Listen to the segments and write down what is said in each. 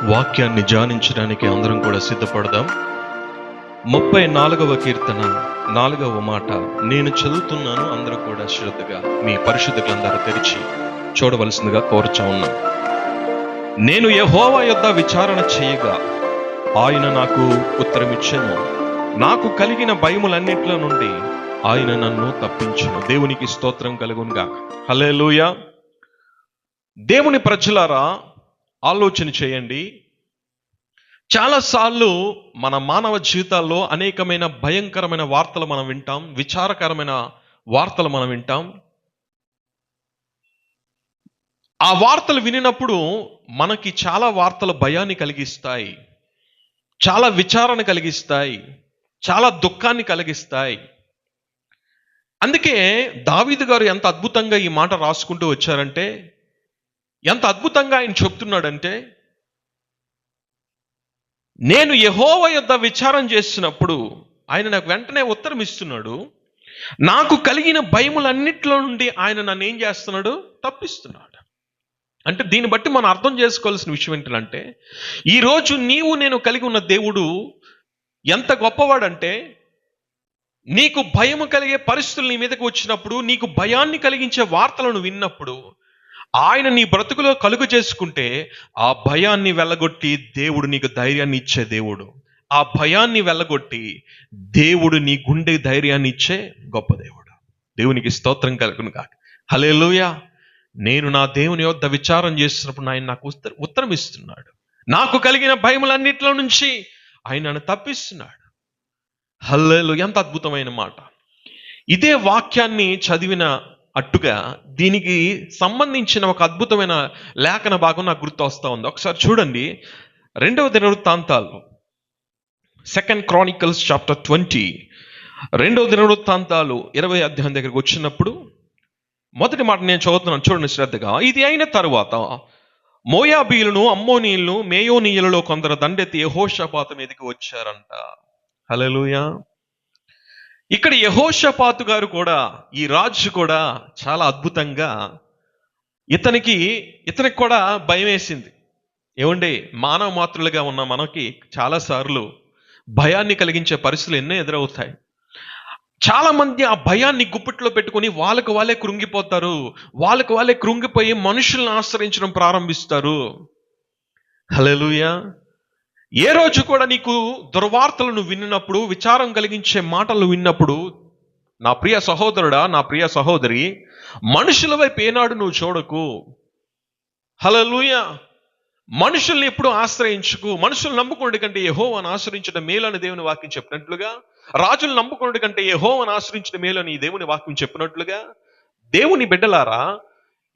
వాక్యాన్ని ధ్యానించడానికి అందరం కూడా సిద్ధపడదాం. 34వ కీర్తన 4వ మాట నేను చదువుతున్నాను. అందరూ కూడా శ్రద్ధగా మీ పరిశుద్ధ గ్రంథాలు తెరిచి చూడవలసిందిగా కోరుచా ఉన్నాం. నేను యెహోవా యొద్ద విచారణ చేయగా ఆయన నాకు ఉత్తరమిచ్చెను. నాకు కలిగిన భయములన్నిట్ల నుండి ఆయన నన్ను తప్పించును. దేవునికి స్తోత్రం కలుగునుగా. హల్లెలూయా. దేవుని ప్రజలారా, ఆలోచన చేయండి. చాలాసార్లు మన మానవ జీవితాల్లో అనేకమైన భయంకరమైన వార్తలు మనం వింటాం, విచారకరమైన వార్తలు మనం వింటాం. ఆ వార్తలు వినినప్పుడు మనకి చాలా వార్తలు భయాన్ని కలిగిస్తాయి, చాలా విచారణ కలిగిస్తాయి, చాలా దుఃఖాన్ని కలిగిస్తాయి. అందుకే దావీదు గారు ఎంత అద్భుతంగా ఈ మాట రాసుకుంటూ వచ్చారంటే, ఎంత అద్భుతంగా ఆయన చెప్తున్నాడంటే, నేను యెహోవా యొద్ద విచారం చేసినప్పుడు ఆయన నాకు వెంటనే ఉత్తరం ఇస్తున్నాడు. నాకు కలిగిన భయములన్నిట్లో నుండి ఆయన నన్ను ఏం చేస్తున్నాడు? తప్పిస్తున్నాడు. అంటే దీన్ని బట్టి మనం అర్థం చేసుకోవాల్సిన విషయం ఏంటంటే, ఈరోజు నీవు నేను కలిగి ఉన్న దేవుడు ఎంత గొప్పవాడంటే, నీకు భయము కలిగే పరిస్థితులు నీ మీదకి వచ్చినప్పుడు, నీకు భయాన్ని కలిగించే వార్తలను విన్నప్పుడు ఆయన నీ బ్రతుకులో కలుగు చేసుకుంటే ఆ భయాన్ని వెళ్ళగొట్టి దేవుడు నీకు ధైర్యాన్ని ఇచ్చే దేవుడు. ఆ భయాన్ని వెళ్ళగొట్టి దేవుడు నీ గుండె ధైర్యాన్ని ఇచ్చే గొప్ప దేవుడు. దేవునికి స్తోత్రం కలుగును గాక. హల్లెలూయా. నేను నా దేవుని యొద్ద విచారం చేస్తున్నప్పుడు ఆయన నాకు ఉత్తరం ఇస్తున్నాడు. నాకు కలిగిన భయములన్నిట్లో నుంచి ఆయన నన్ను తప్పిస్తున్నాడు. హల్లెలూయా. ఎంత అద్భుతమైన మాట. ఇదే వాక్యాన్ని చదివిన అట్టుగా దీనికి సంబంధించిన ఒక అద్భుతమైన లేఖన భాగం నాకు గుర్తు వస్తూ ఉంది. ఒకసారి చూడండి. 2వ దినవృత్తాంతాలు, 2 Chronicles chapter 20, 2వ దినవృత్తాంతాలు 20వ అధ్యాయం దగ్గరికి వచ్చినప్పుడు మొదటి మాట నేను చదువుతున్నాను, చూడండి శ్రద్ధగా. ఇది అయిన తరువాత మోయాబీయులను, అమ్మోనీయులను, మేయోనీయులలో కొందరు దండెత్తి యెహోషాపాతు మీదకి వచ్చారంట. హల్లెలూయా. ఇక్కడ యెహోషాపాతు గారు కూడా, ఈ రాజు కూడా చాలా అద్భుతంగా ఇతనికి కూడా భయం వేసింది. ఏమండి, మానవ మాతృలుగా ఉన్న మనకి చాలాసార్లు భయాన్ని కలిగించే పరిస్థితులు ఎన్నో ఎదురవుతాయి. చాలా మంది ఆ భయాన్ని గుప్పిట్లో పెట్టుకొని వాళ్ళకు వాళ్ళే కృంగిపోతారు. వాళ్ళకు వాళ్ళే కృంగిపోయి మనుషులను ఆశ్రయించడం ప్రారంభిస్తారు. హల్లెలూయా. ఏ రోజు కూడా నీకు దుర్వార్తలను విన్నప్పుడు, విచారం కలిగించే మాటలు విన్నప్పుడు, నా ప్రియ సహోదరుడా, నా ప్రియ సహోదరి, మనుషుల వైపు ఏనాడు నువ్వు చూడకు. హల్లెలూయా. మనుషుల్ని ఎప్పుడు ఆశ్రయించుకు. మనుషులు నమ్ముకునే కంటే యెహోవాను ఆశ్రయించడం మేలని దేవుని వాక్యం చెప్పినట్లుగా, రాజులు నమ్ముకునే కంటే యెహోవాను ఆశ్రయించడం మేలని దేవుని వాక్యం చెప్పినట్లుగా, దేవుని బిడ్డలారా,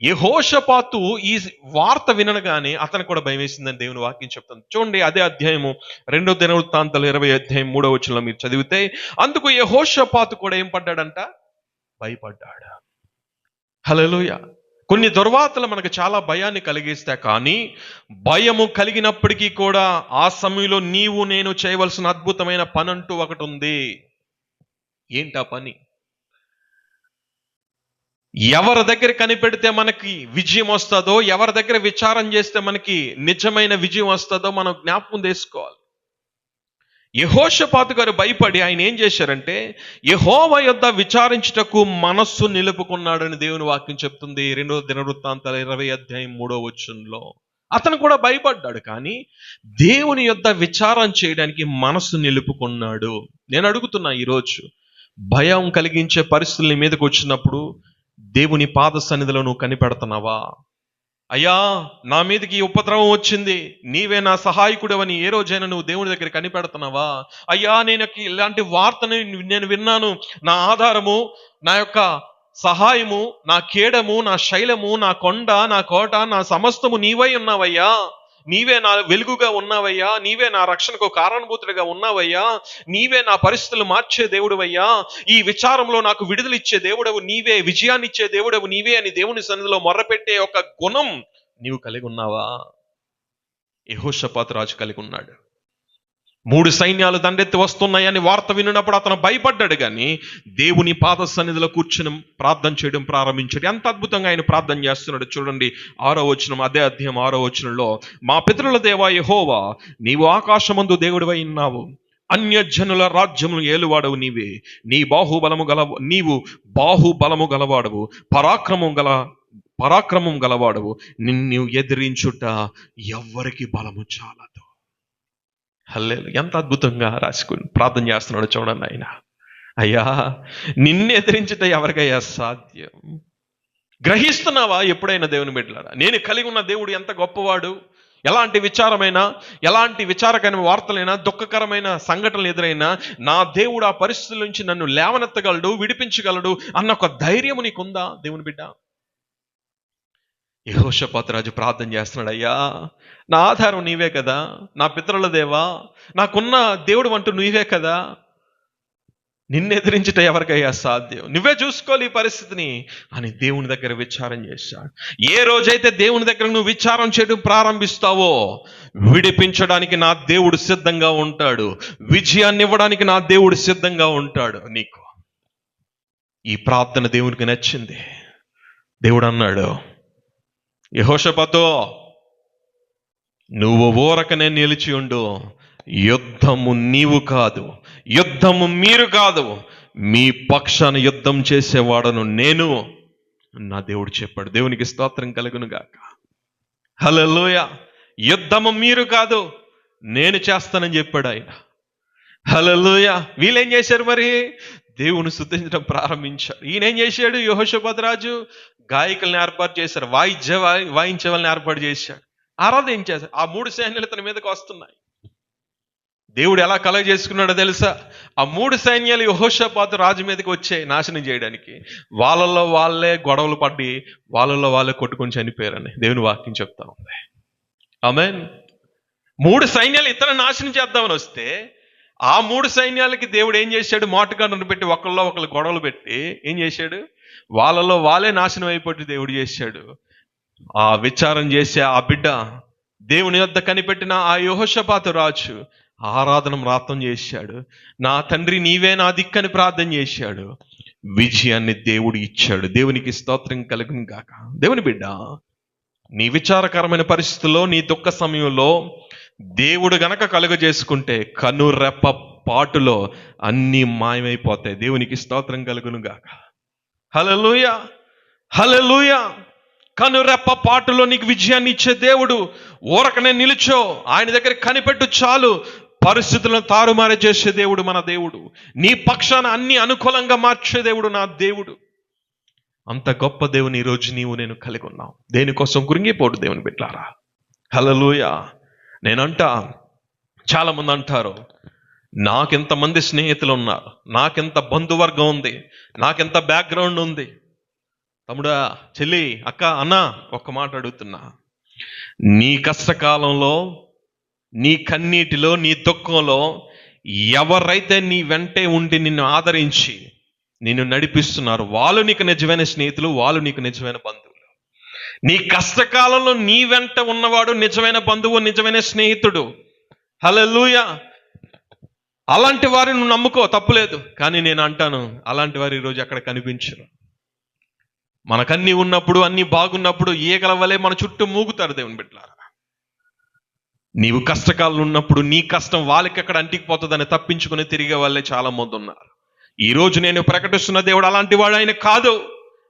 యెహోషాపాతు ఈ వార్త వినగానే అతనికి కూడా భయం వేసిందని దేవుని వాక్యం చెప్తుంది. చూడండి, అదే అధ్యాయము 2వ దినవృత్తాంతాలు 20వ అధ్యాయం 3వ వచనంలో మీరు చదివితే, అందుకు యెహోషాపాతు కూడా ఏం పడ్డాడంట? భయపడ్డాడు. హల్లెలూయా. కొన్ని దుర్వార్తలు మనకు చాలా భయాన్ని కలిగిస్తాయి. కానీ భయము కలిగినప్పటికీ కూడా ఆ సమయంలో నీవు నేను చేయవలసిన అద్భుతమైన పని అంటూ ఒకటి ఉంది. ఏంటా పని? ఎవరి దగ్గర కనిపెడితే మనకి విజయం వస్తుందో, ఎవరి దగ్గర విచారం చేస్తే మనకి నిజమైన విజయం వస్తుందో మనం జ్ఞాపకం చేసుకోవాలి. యెహోషాపాతు గారు భయపడి ఆయన ఏం చేశారంటే, యెహోవా యొద్ద విచారించుటకు మనస్సు నిలుపుకున్నాడని దేవుని వాక్యం చెప్తుంది. 2వ దినవృత్తాంతాలు 20వ అధ్యాయం 3వ వచనంలో. అతను కూడా భయపడ్డాడు, కానీ దేవుని యొద్ద విచారం చేయడానికి మనస్సు నిలుపుకున్నాడు. నేను అడుగుతున్నా, ఈరోజు భయం కలిగించే పరిస్థితుల మీదకి వచ్చినప్పుడు దేవుని పాద సన్నిధిలో నువ్వు కనిపెడుతున్నావా? అయ్యా, నా మీదకి ఈ ఉపద్రవం వచ్చింది, నీవే నా సహాయకుడవని ఏ రోజైనా నువ్వు దేవుని దగ్గర కనిపెడుతున్నావా? అయ్యా, నేను ఇలాంటి వార్తని నేను విన్నాను, నా ఆధారము, నా యొక్క సహాయము, నా కేడము, నా శైలము, నా కొండ, నా కోట, నా సమస్తము నీవై ఉన్నావయ్యా. నీవే నా వెలుగుగా ఉన్నావయ్యా. నీవే నా రక్షణకు కారణభూతుడిగా ఉన్నావయ్యా. నీవే నా పరిస్థితులు మార్చే దేవుడవయ్యా. ఈ విచారంలో నాకు విడుదలిచ్చే దేవుడవు నీవే, విజయాన్ని ఇచ్చే దేవుడవు నీవే అని దేవుని సన్నిధిలో మొర్రపెట్టే ఒక గుణం నీవు కలిగి ఉన్నావా? యెహోషాపాతు రాజు కలిగి ఉన్నాడు. 3 సైన్యాలు దండెత్తి వస్తున్నాయని వార్త విన్నప్పుడు అతను భయపడ్డాడు, కానీ దేవుని పాద సన్నిధిలో కూర్చుని ప్రార్థన చేయడం ప్రారంభించాడు. ఎంత అద్భుతంగా ఆయన ప్రార్థన చేస్తున్నాడు చూడండి. 6వ వచనం, అదే అధ్యాయం 6వ వచనంలో, మా పితరుల దేవా యెహోవా, నీవు ఆకాశమందు దేవుడివై ఉన్నావు, అన్యజనుల రాజ్యములు ఏలువాడవు నీవే, నీవు బాహుబలము గలవాడవు, పరాక్రమం గలవాడవు, నిన్ను ఎదిరించుట ఎవ్వరికి బలము చాలదు. హల్లెలూయా. ఎంత అద్భుతంగా రాసుకుని ప్రార్థన చేస్తున్నాడు చూడండి ఆయన. అయ్యా, నిన్ను ఎదిరించుట ఎవరికయ్యా సాధ్యం? గ్రహిస్తున్నావా ఎప్పుడైనా దేవుని బిడ్డలారా? నేను కలిగి ఉన్న దేవుడు ఎంత గొప్పవాడు. ఎలాంటి విచారకరమైన వార్తలైనా, దుఃఖకరమైన సంఘటనలు ఎదురైనా నా దేవుడు ఆ పరిస్థితుల నుంచి నన్ను లేవనెత్తగలడు, విడిపించగలడు అన్న ఒక ధైర్యము నీకుందా దేవుని బిడ్డ? యెహోషాపాతు రాజు ప్రార్థన చేస్తున్నాడు, అయ్యా నా ఆధారం నీవే కదా, నా పితరుల దేవా, నాకున్న దేవుడు అంటూ నీవే కదా, నిన్ను ఎదిరించుట ఎవరికయ్యా సాధ్యం? నువ్వే చూసుకోవాలి ఈ పరిస్థితిని అని దేవుని దగ్గర విచారం చేశాడు. ఏ రోజైతే దేవుని దగ్గర నువ్వు విచారం చేయడం ప్రారంభిస్తావో, విడిపించడానికి నా దేవుడు సిద్ధంగా ఉంటాడు, విజయాన్ని ఇవ్వడానికి నా దేవుడు సిద్ధంగా ఉంటాడు. నీకు ఈ ప్రార్థన దేవునికి నచ్చింది. దేవుడు అన్నాడు, యెహోషాపాతు, నువ్వు ఊరకనే నిలిచి ఉండు, యుద్ధము నీవు కాదు, యుద్ధము మీరు కాదు, మీ పక్షాన యుద్ధం చేసేవాడను నేను, నా దేవుడు చెప్పాడు. దేవునికి స్తోత్రం కలుగును గాక. హల్లెలూయా. యుద్ధము మీరు కాదు, నేను చేస్తానని చెప్పాడు ఆయన. హల్లెలూయా. వీళ్ళేం చేశారు మరి? దేవుని స్తుతించడం ప్రారంభించారు. ఈయన ఏం చేశాడు? యెహోషాపాతు రాజు గాయకుల్ని ఏర్పాటు చేశారు, వాయించే వాళ్ళని ఏర్పాటు చేశాడు, ఆరాధన చేశారు. ఆ 3 సైన్యాలు ఇతని మీదకి వస్తున్నాయి. దేవుడు ఎలా కలగ చేసుకున్నాడో తెలుసా? ఆ 3 సైన్యాలు యెహోషాపాతు రాజు మీదకి వచ్చాయి నాశనం చేయడానికి. వాళ్ళల్లో వాళ్ళే గొడవలు పడి వాళ్ళల్లో వాళ్ళే కొట్టుకొని చనిపోయారని దేవుని వాక్యం చెప్తా ఉంది. ఆమేన్. 3 సైన్యాలు ఇతను నాశనం చేద్దామని వస్తే, ఆ 3 సైన్యాలకి దేవుడు ఏం చేశాడు? మోటగాళ్ళను పెట్టి ఒకళ్ళు గొడవలు పెట్టి ఏం చేశాడు? వాళ్ళలో వాళ్ళే నాశనం అయిపోయి దేవుడు చేశాడు. ఆ విచారం చేసే ఆ బిడ్డ దేవుని యొద్ద కనిపెట్టిన ఆ యెహోషాపాతు రాజు ఆరాధన ప్రార్థన చేశాడు. నా తండ్రి నీవే నా దిక్కని ప్రార్థన చేశాడు. విజయాన్ని దేవుడు ఇచ్చాడు. దేవునికి స్తోత్రం కలుగును గాక. దేవుని బిడ్డ, నీ విచారకరమైన పరిస్థితుల్లో, నీ దుఃఖ సమయంలో దేవుడు గనక కలుగజేసుకుంటే కనురెప్ప పాటులో అన్నీ మాయమైపోతాయి. దేవునికి స్తోత్రం కలుగును గాక. హల్లెలూయా, హల్లెలూయా. కనురెప్ప పాటులో నీకు విజయాన్ని ఇచ్చే దేవుడు. ఊరకనే నిలుచో, ఆయన దగ్గర కనిపెట్టు చాలు, పరిస్థితులను తారుమారు చేసే దేవుడు మన దేవుడు. నీ పక్షాన అన్ని అనుకూలంగా మార్చే దేవుడు నా దేవుడు. అంత గొప్ప దేవుని ఈరోజు నీవు నేను కలిగి ఉన్నాం. దేనికోసం కృంగిపోడు దేవుని బిడ్డలారా. హల్లెలూయా. నేనంటా, చాలా మంది అంటారు, నాకెంతమంది స్నేహితులు ఉన్నారు, నాకెంత బంధువర్గం ఉంది, నాకెంత బ్యాక్గ్రౌండ్ ఉంది. తమ్ముడా, చెల్లి, అక్క, అన్న, ఒక్క మాట అడుగుతున్నా. నీ కష్టకాలంలో, నీ కన్నీటిలో, నీ దుఃఖంలో ఎవరైతే నీ వెంటే ఉండి నిన్ను ఆదరించి నిన్ను నడిపిస్తున్నారు, వాళ్ళు నీకు నిజమైన స్నేహితులు, వాళ్ళు నీకు నిజమైన బంధువులు. నీ కష్టకాలంలో నీ వెంట ఉన్నవాడు నిజమైన బంధువు, నిజమైన స్నేహితుడు. హల్లెలూయా. అలాంటి వారిని నువ్వు నమ్ముకో, తప్పులేదు. కానీ నేను అంటాను, అలాంటి వారు ఈరోజు అక్కడ కనిపించరు. మనకన్నీ ఉన్నప్పుడు, అన్నీ బాగున్నప్పుడు ఈగల వలె మన చుట్టూ మూగుతారు దేవుని బిడ్డలారా. నీవు కష్టకాలం ఉన్నప్పుడు నీ కష్టం వాళ్ళకి ఎక్కడ అంటికి పోతుందని తప్పించుకుని తిరిగే వాళ్ళే చాలా మంది ఉన్నారు. ఈరోజు నేను ప్రకటిస్తున్న దేవుడు అలాంటి వాడు ఆయన కాదు.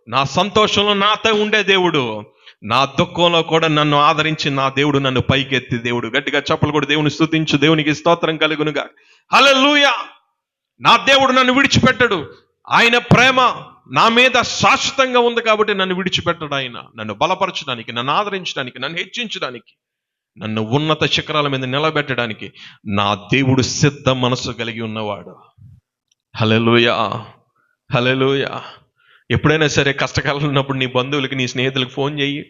నా సంతోషంలో నాతో ఉండే దేవుడు, నా దుఃఖంలో కూడా నన్ను ఆదరించి నా దేవుడు, నన్ను పైకెత్తి దేవుడు. గట్టిగా చప్పలు కూడా దేవుని స్తుతించు. దేవునికి స్తోత్రం కలుగునుగా. హల్లెలూయా. నా దేవుడు నన్ను విడిచిపెట్టడు. ఆయన ప్రేమ నా మీద శాశ్వతంగా ఉంది కాబట్టి నన్ను విడిచిపెట్టడు. ఆయన నన్ను బలపరచడానికి, నన్ను ఆదరించడానికి, నన్ను హెచ్చించడానికి, నన్ను ఉన్నత శిఖరాల మీద నిలబెట్టడానికి నా దేవుడు సిద్ధ మనసు కలిగి ఉన్నవాడు. హల్లెలూయా, హల్లెలూయా. ఎప్పుడైనా సరే కష్టకాలం ఉన్నప్పుడు నీ బంధువులకి, నీ స్నేహితులకు ఫోన్ చెయ్యి.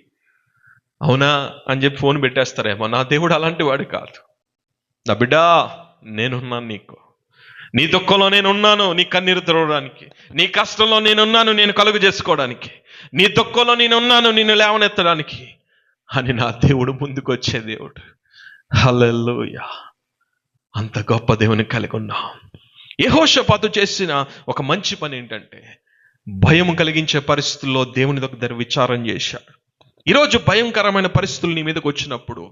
అవునా అని చెప్పి ఫోన్ పెట్టేస్తారేమో. నా దేవుడు అలాంటి వాడు కాదు. నా బిడ్డా, నేనున్నాను నీకు. నీ దుఃఖంలో నేనున్నాను, నీ కన్నీరు తుడవడానికి. నీ కష్టంలో నేనున్నాను, నేను కలుగు చేసుకోవడానికి. నీ దుఃఖంలో నేనున్నాను, నిన్ను లేవనెత్తడానికి అని నా దేవుడు ముందుకు వచ్చే దేవుడు. హల్లెలూయా. అంత గొప్ప దేవుని కలిగి ఉన్నాం. యెహోషాపాతు చేసిన ఒక మంచి పని ఏంటంటే భయం కలిగించే పరిస్థితుల్లో దేవుని దగ్గర విచారం చేశాడు. ఈరోజు భయంకరమైన పరిస్థితులు నీ మీదకి వచ్చినప్పుడు,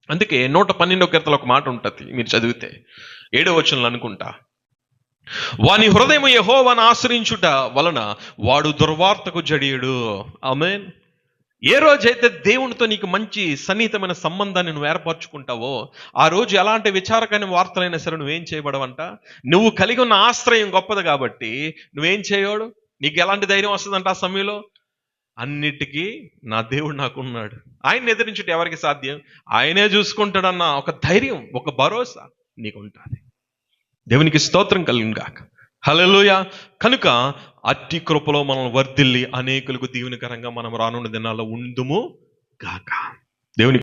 అందుకే 112వ కీర్తనలో ఒక మాట ఉంటుంది, మీరు చదివితే 7వ వచనంలో అనుకుంటా, వాని హృదయం యెహోవాను ఆశ్రయించుట వలన వాడు దుర్వార్తకు జడియుడు. ఆమేన్. ఏ రోజైతే దేవునితో నీకు మంచి సన్నిహితమైన సంబంధాన్ని నువ్వు ఏర్పరచుకుంటావో ఆ రోజు ఎలాంటి విచారకమైన వార్తలైనా సరే నువ్వేం చేయబడవంట. నువ్వు కలిగి ఉన్న ఆశ్రయం గొప్పది కాబట్టి నువ్వేం చేయవాడు, నీకు ఎలాంటి ధైర్యం వస్తుందంట ఆ సమయంలో, అన్నిటికీ నా దేవుడు నాకున్నాడు, ఆయన్ని ఎదిరించుట ఎవరికి సాధ్యం, ఆయనే చూసుకుంటాడన్న ఒక ధైర్యం, ఒక భరోసా నీకు ఉంటుంది. దేవునికి స్తోత్రం కలుగును గాక. హల్లెలూయా. కనుక అట్టి కృపలో మనం వర్ధిల్లి అనేకులకు దీవెనకరంగా మనం రానున్న దినాల్లో ఉందుము గాక. దేవుని